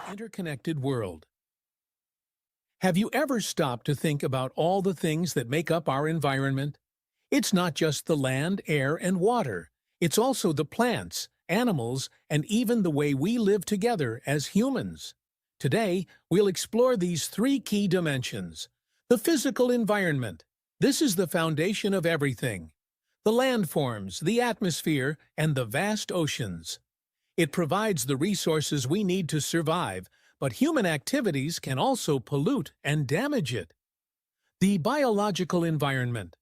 Interconnected world. Have you ever stopped to think about all the things that make up our environment? It's not just the land, air, and water. It's also the plants, animals, and even the way we live together as humans. Today, we'll explore these three key dimensions. The physical environment. This is the foundation of everything. The landforms, the atmosphere, and the vast oceans. It provides the resources we need to survive, but human activities can also pollute and damage it. The biological environment.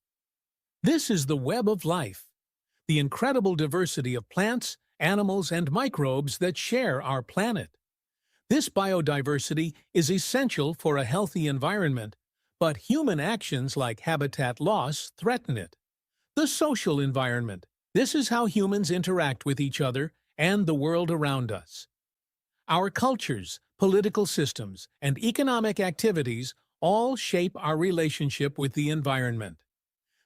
This is the web of life, the incredible diversity of plants, animals, and microbes that share our planet. This biodiversity is essential for a healthy environment, but human actions like habitat loss threaten it. The social environment. This is how humans interact with each other and the world around us. Our cultures, political systems, and economic activities all shape our relationship with the environment.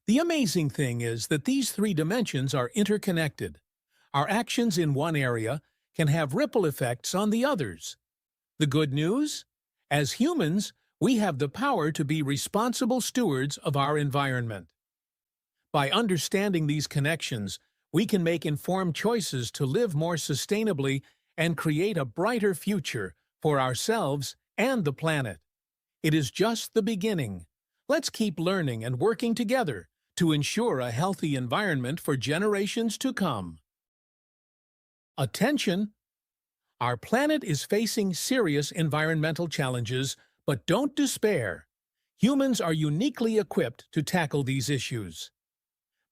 The amazing thing is that these three dimensions are interconnected. Our actions in one area can have ripple effects on the others. The good news? As humans, we have the power to be responsible stewards of our environment. By understanding these connections, we can make informed choices to live more sustainably and create a brighter future for ourselves and the planet. It is just the beginning. Let's keep learning and working together to ensure a healthy environment for generations to come. Attention! Our planet is facing serious environmental challenges, but don't despair. Humans are uniquely equipped to tackle these issues.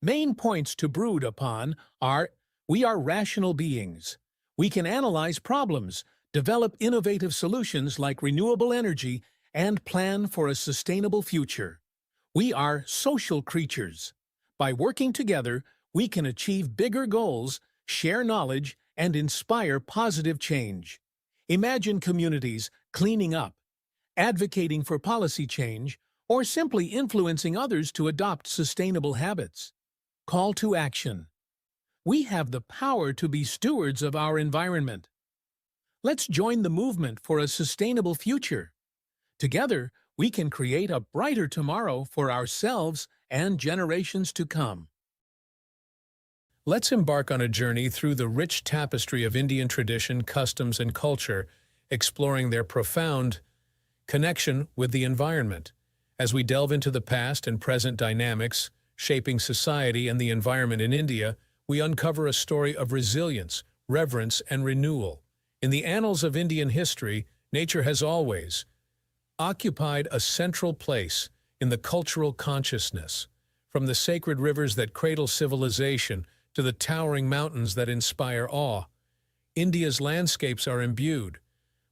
Main points to brood upon are: we are rational beings. We can analyze problems, develop innovative solutions like renewable energy, and plan for a sustainable future. We are social creatures. By working together, we can achieve bigger goals, share knowledge, and inspire positive change. Imagine communities cleaning up, advocating for policy change, or simply influencing others to adopt sustainable habits. Call to action. We have the power to be stewards of our environment. Let's join the movement for a sustainable future. Together, we can create a brighter tomorrow for ourselves and generations to come. Let's embark on a journey through the rich tapestry of Indian tradition, customs, and culture, exploring their profound connection with the environment. As we delve into the past and present dynamics shaping society and the environment in India, we uncover a story of resilience, reverence, and renewal. In the annals of Indian history, nature has always occupied a central place in the cultural consciousness. From the sacred rivers that cradle civilization to the towering mountains that inspire awe, India's landscapes are imbued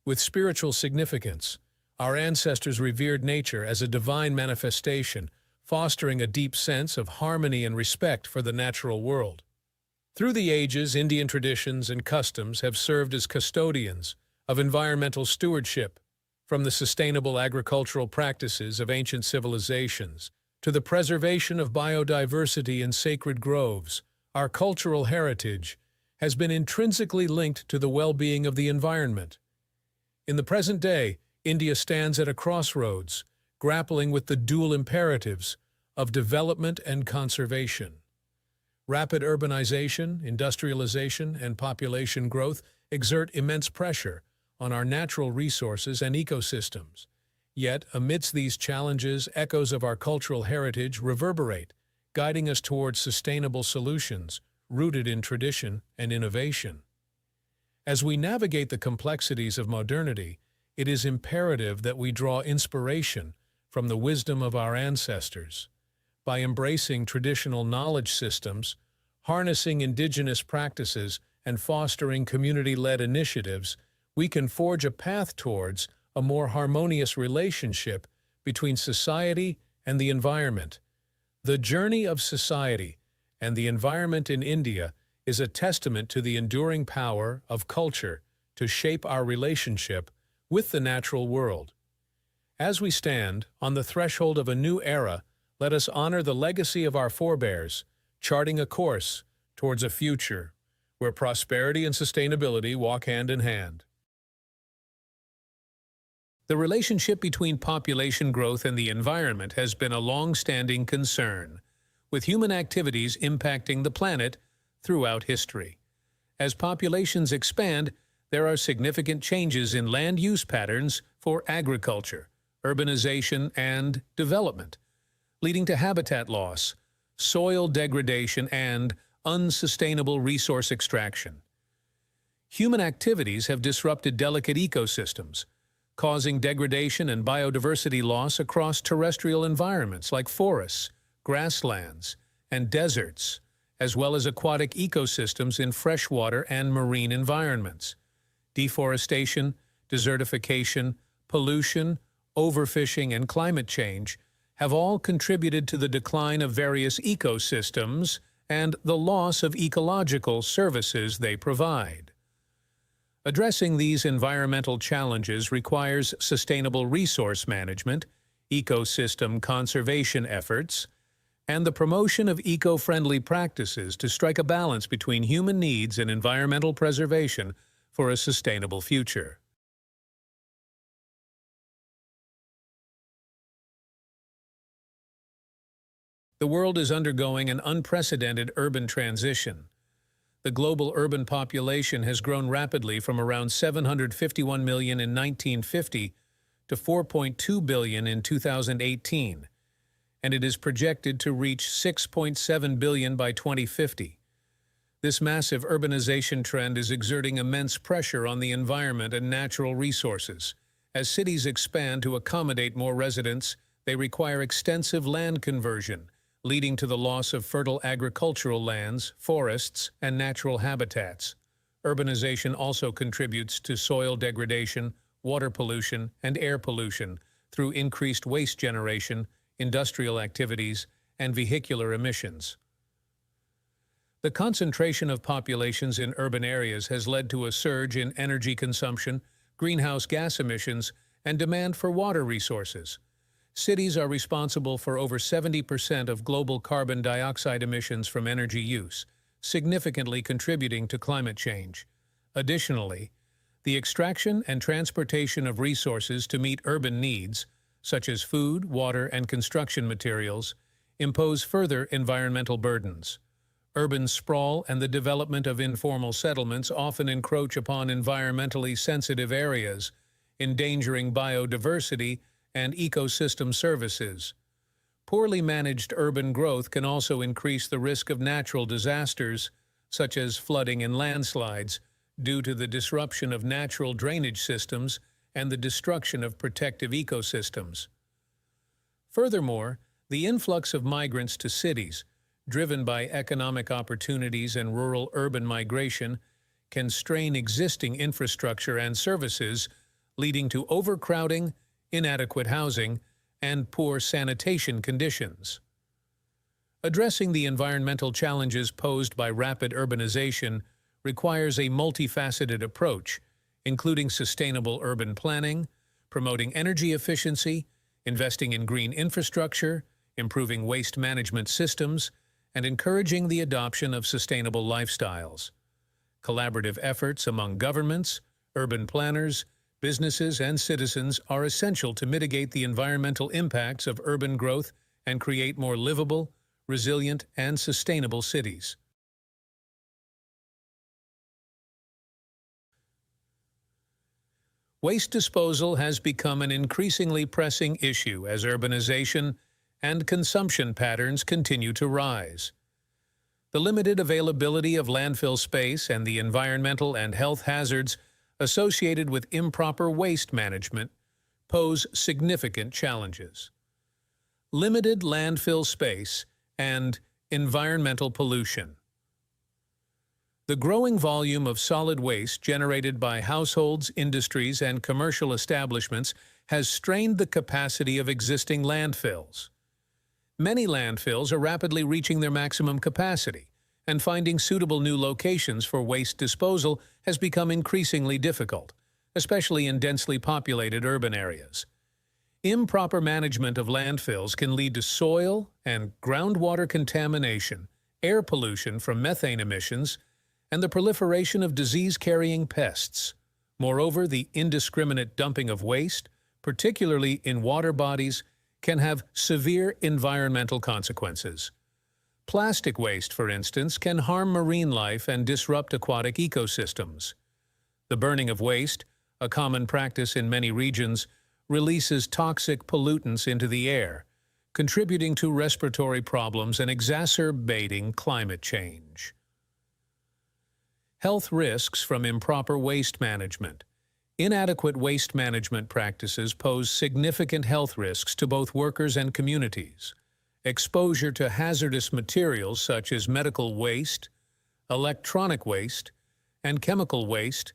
with spiritual significance. Our ancestors revered nature as a divine manifestation, fostering a deep sense of harmony and respect for the natural world. Through the ages, Indian traditions and customs have served as custodians of environmental stewardship, from the sustainable agricultural practices of ancient civilizations to the preservation of biodiversity in sacred groves. Our cultural heritage has been intrinsically linked to the well-being of the environment. In the present day, India stands at a crossroads, grappling with the dual imperatives of development and conservation. Rapid urbanization, industrialization, and population growth exert immense pressure on our natural resources and ecosystems. Yet, amidst these challenges, echoes of our cultural heritage reverberate, guiding us towards sustainable solutions rooted in tradition and innovation. As we navigate the complexities of modernity, it is imperative that we draw inspiration from the wisdom of our ancestors. By embracing traditional knowledge systems, harnessing indigenous practices, and fostering community-led initiatives, we can forge a path towards a more harmonious relationship between society and the environment. The journey of society and the environment in India is a testament to the enduring power of culture to shape our relationship with the natural world. As we stand on the threshold of a new era, let us honor the legacy of our forebears, charting a course towards a future where prosperity and sustainability walk hand in hand. The relationship between population growth and the environment has been a long-standing concern, with human activities impacting the planet throughout history. As populations expand, there are significant changes in land use patterns for agriculture, urbanization, and development, leading to habitat loss, soil degradation, and unsustainable resource extraction. Human activities have disrupted delicate ecosystems, causing degradation and biodiversity loss across terrestrial environments like forests, grasslands, and deserts, as well as aquatic ecosystems in freshwater and marine environments. Deforestation, desertification, pollution, overfishing, and climate change have all contributed to the decline of various ecosystems and the loss of ecological services they provide. Addressing these environmental challenges requires sustainable resource management, ecosystem conservation efforts, and the promotion of eco-friendly practices to strike a balance between human needs and environmental preservation for a sustainable future. The world is undergoing an unprecedented urban transition. The global urban population has grown rapidly from around 751 million in 1950 to 4.2 billion in 2018, and it is projected to reach 6.7 billion by 2050. This massive urbanization trend is exerting immense pressure on the environment and natural resources. As cities expand to accommodate more residents, they require extensive land conversion, leading to the loss of fertile agricultural lands, forests, and natural habitats. Urbanization also contributes to soil degradation, water pollution, and air pollution through increased waste generation, industrial activities, and vehicular emissions. The concentration of populations in urban areas has led to a surge in energy consumption, greenhouse gas emissions, and demand for water resources. Cities are responsible for over 70% of global carbon dioxide emissions from energy use, significantly contributing to climate change. Additionally, the extraction and transportation of resources to meet urban needs, such as food, water, and construction materials, impose further environmental burdens. Urban sprawl and the development of informal settlements often encroach upon environmentally sensitive areas, endangering biodiversity and ecosystem services. Poorly managed urban growth can also increase the risk of natural disasters, such as flooding and landslides, due to the disruption of natural drainage systems and the destruction of protective ecosystems. Furthermore, the influx of migrants to cities, driven by economic opportunities and rural-urban migration, can strain existing infrastructure and services, leading to overcrowding, inadequate housing, and poor sanitation conditions. Addressing the environmental challenges posed by rapid urbanization requires a multifaceted approach, including sustainable urban planning, promoting energy efficiency, investing in green infrastructure, improving waste management systems, and encouraging the adoption of sustainable lifestyles. Collaborative efforts among governments, urban planners, businesses, and citizens are essential to mitigate the environmental impacts of urban growth and create more livable, resilient, and sustainable cities. Waste disposal has become an increasingly pressing issue as urbanization and consumption patterns continue to rise. The limited availability of landfill space and the environmental and health hazards associated with improper waste management pose significant challenges. Limited landfill space and environmental pollution. The growing volume of solid waste generated by households, industries, and commercial establishments has strained the capacity of existing landfills. Many landfills are rapidly reaching their maximum capacity, and finding suitable new locations for waste disposal has become increasingly difficult, especially in densely populated urban areas. Improper management of landfills can lead to soil and groundwater contamination, air pollution from methane emissions, and the proliferation of disease-carrying pests. Moreover, the indiscriminate dumping of waste, particularly in water bodies, can have severe environmental consequences. Plastic waste, for instance, can harm marine life and disrupt aquatic ecosystems. The burning of waste, a common practice in many regions, releases toxic pollutants into the air, contributing to respiratory problems and exacerbating climate change. Health risks from improper waste management. Inadequate waste management practices pose significant health risks to both workers and communities. Exposure to hazardous materials such as medical waste, electronic waste, and chemical waste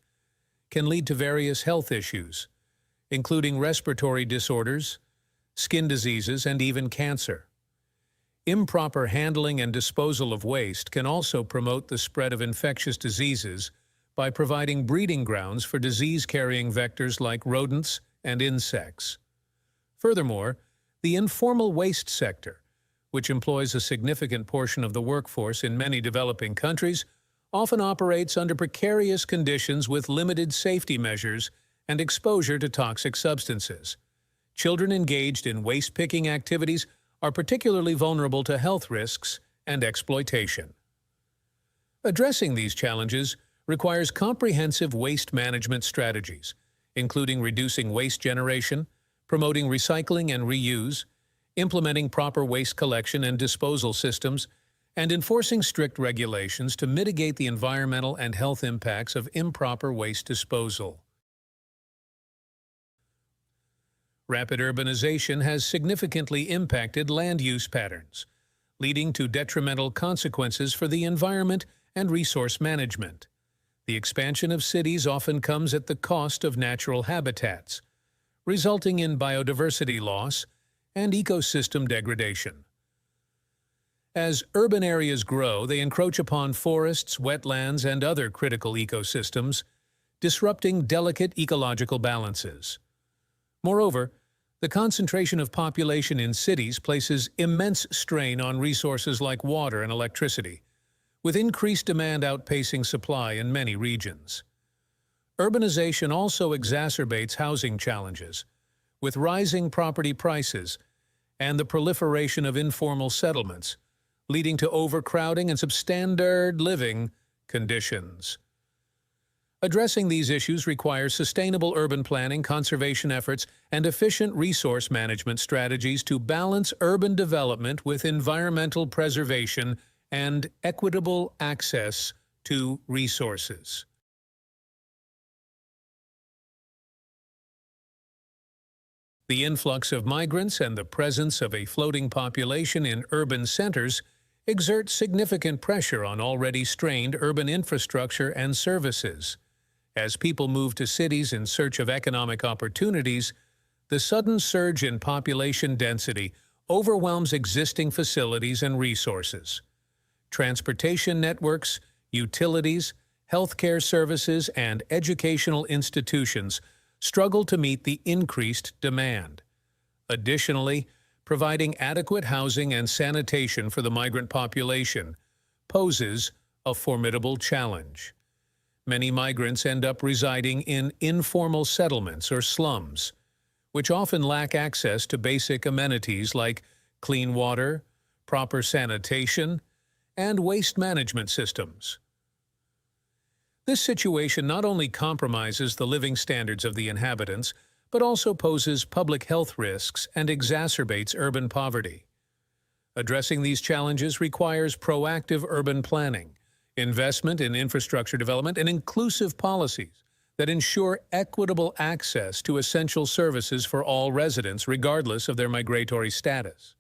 can lead to various health issues, including respiratory disorders, skin diseases, and even cancer. Improper handling and disposal of waste can also promote the spread of infectious diseases by providing breeding grounds for disease-carrying vectors like rodents and insects. Furthermore, the informal waste sector, which employs a significant portion of the workforce in many developing countries, often operates under precarious conditions with limited safety measures and exposure to toxic substances. Children engaged in waste-picking activities are particularly vulnerable to health risks and exploitation. Addressing these challenges requires comprehensive waste management strategies, including reducing waste generation, promoting recycling and reuse, implementing proper waste collection and disposal systems, and enforcing strict regulations to mitigate the environmental and health impacts of improper waste disposal. Rapid urbanization has significantly impacted land use patterns, leading to detrimental consequences for the environment and resource management. The expansion of cities often comes at the cost of natural habitats, resulting in biodiversity loss and ecosystem degradation. As urban areas grow, they encroach upon forests, wetlands, and other critical ecosystems, disrupting delicate ecological balances. Moreover, the concentration of population in cities places immense strain on resources like water and electricity, with increased demand outpacing supply in many regions. Urbanization also exacerbates housing challenges, with rising property prices and the proliferation of informal settlements, leading to overcrowding and substandard living conditions. Addressing these issues requires sustainable urban planning, conservation efforts, and efficient resource management strategies to balance urban development with environmental preservation and equitable access to resources. The influx of migrants and the presence of a floating population in urban centers exert significant pressure on already strained urban infrastructure and services. As people move to cities in search of economic opportunities, the sudden surge in population density overwhelms existing facilities and resources. Transportation networks, utilities, healthcare services, and educational institutions struggle to meet the increased demand. Additionally, providing adequate housing and sanitation for the migrant population poses a formidable challenge. Many migrants end up residing in informal settlements or slums, which often lack access to basic amenities like clean water, proper sanitation, and waste management systems. This situation not only compromises the living standards of the inhabitants, but also poses public health risks and exacerbates urban poverty. Addressing these challenges requires proactive urban planning, investment in infrastructure development, and inclusive policies that ensure equitable access to essential services for all residents, regardless of their migratory status.